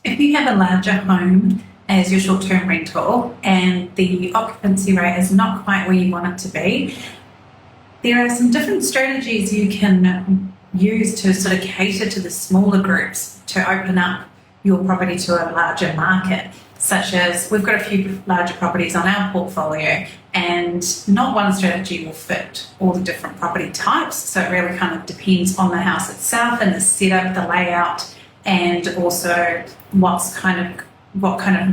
If you have a larger home as your short-term rental and the occupancy rate is not quite where you want it to be, there are some different strategies you can use to sort of cater to the smaller groups to open up your property to a larger market, such as we've got a few larger properties on our portfolio and not one strategy will fit all the different property types. So it really kind of depends on the house itself and the setup, the layout, and also what kind of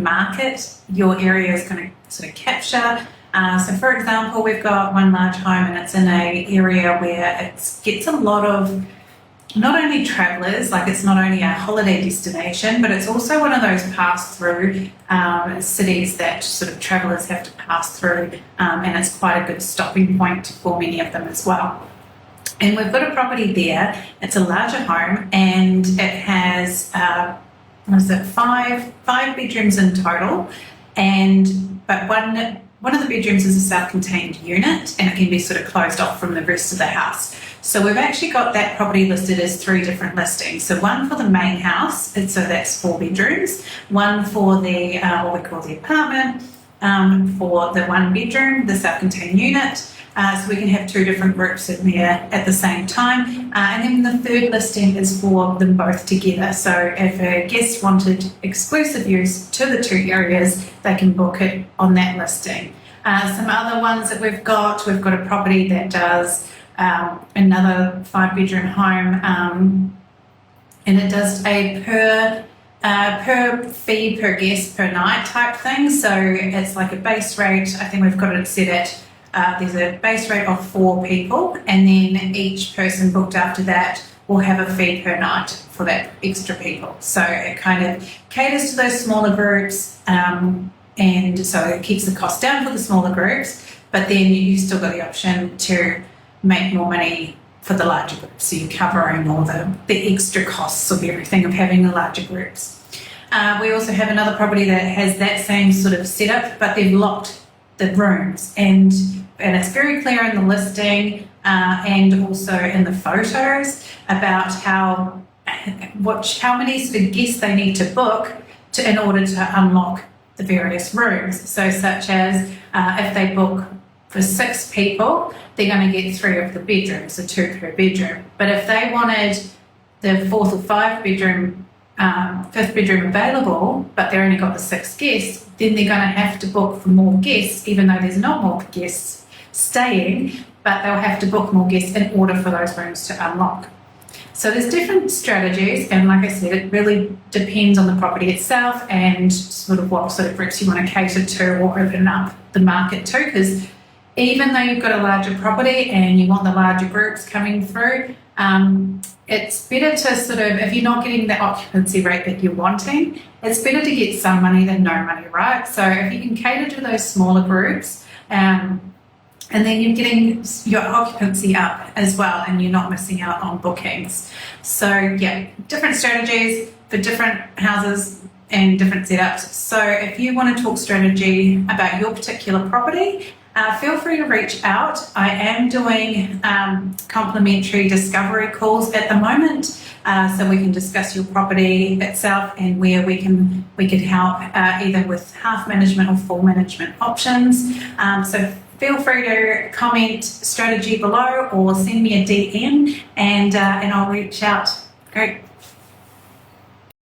market your area is going to sort of capture. So for example, we've got one large home and it's in an area where it gets a lot of not only travellers, like it's not only a holiday destination, but it's also one of those pass-through cities that sort of travellers have to pass through, and it's quite a good stopping point for many of them as well. And we've got a property there. It's a larger home and it has five bedrooms in total, but one of the bedrooms is a self-contained unit and it can be sort of closed off from the rest of the house. So we've actually got that property listed as 3 different listings. So one for the main house, and so that's 4 bedrooms. One for the what we call the apartment, for the 1 bedroom, the self-contained unit. So we can have 2 different groups in there at the same time. And then the 3rd listing is for them both together. So if a guest wanted exclusive use to the 2 areas, they can book it on that listing. Some other ones that we've got a property that does another 5-bedroom home, and it does a per fee per guest per night type thing. So it's like a base rate. I think we've got it set at there's a base rate of 4 people, and then each person booked after that will have a fee per night for that extra people. So it kind of caters to those smaller groups, and so it keeps the cost down for the smaller groups, but then you still got the option to make more money for the larger groups. So you're covering all the extra costs of everything of having the larger groups. We also have another property that has that same sort of setup, but they've locked the rooms, and it's very clear in the listing and also in the photos about how many sort of guests they need to book in order to unlock the various rooms. So such as if they book for 6 people, they're going to get 3 of the bedrooms, so 2 per bedroom. But if they wanted the 4th or 5th bedroom available, but they only got the 6 guests, then they're going to have to book for more guests, even though there's not more guests staying, but they'll have to book more guests in order for those rooms to unlock. So there's different strategies, and like I said, it really depends on the property itself and sort of what sort of groups you want to cater to or open up the market to, because even though you've got a larger property and you want the larger groups coming through, it's better to sort of, if you're not getting the occupancy rate that you're wanting, it's better to get some money than no money, right? So if you can cater to those smaller groups, and then you're getting your occupancy up as well and you're not missing out on bookings. So yeah, different strategies for different houses and different setups. So if you want to talk strategy about your particular property, feel free to reach out. I am doing complimentary discovery calls at the moment, so we can discuss your property itself and where we could help either with half management or full management options. So feel free to comment strategy below or send me a DM, and I'll reach out. Great.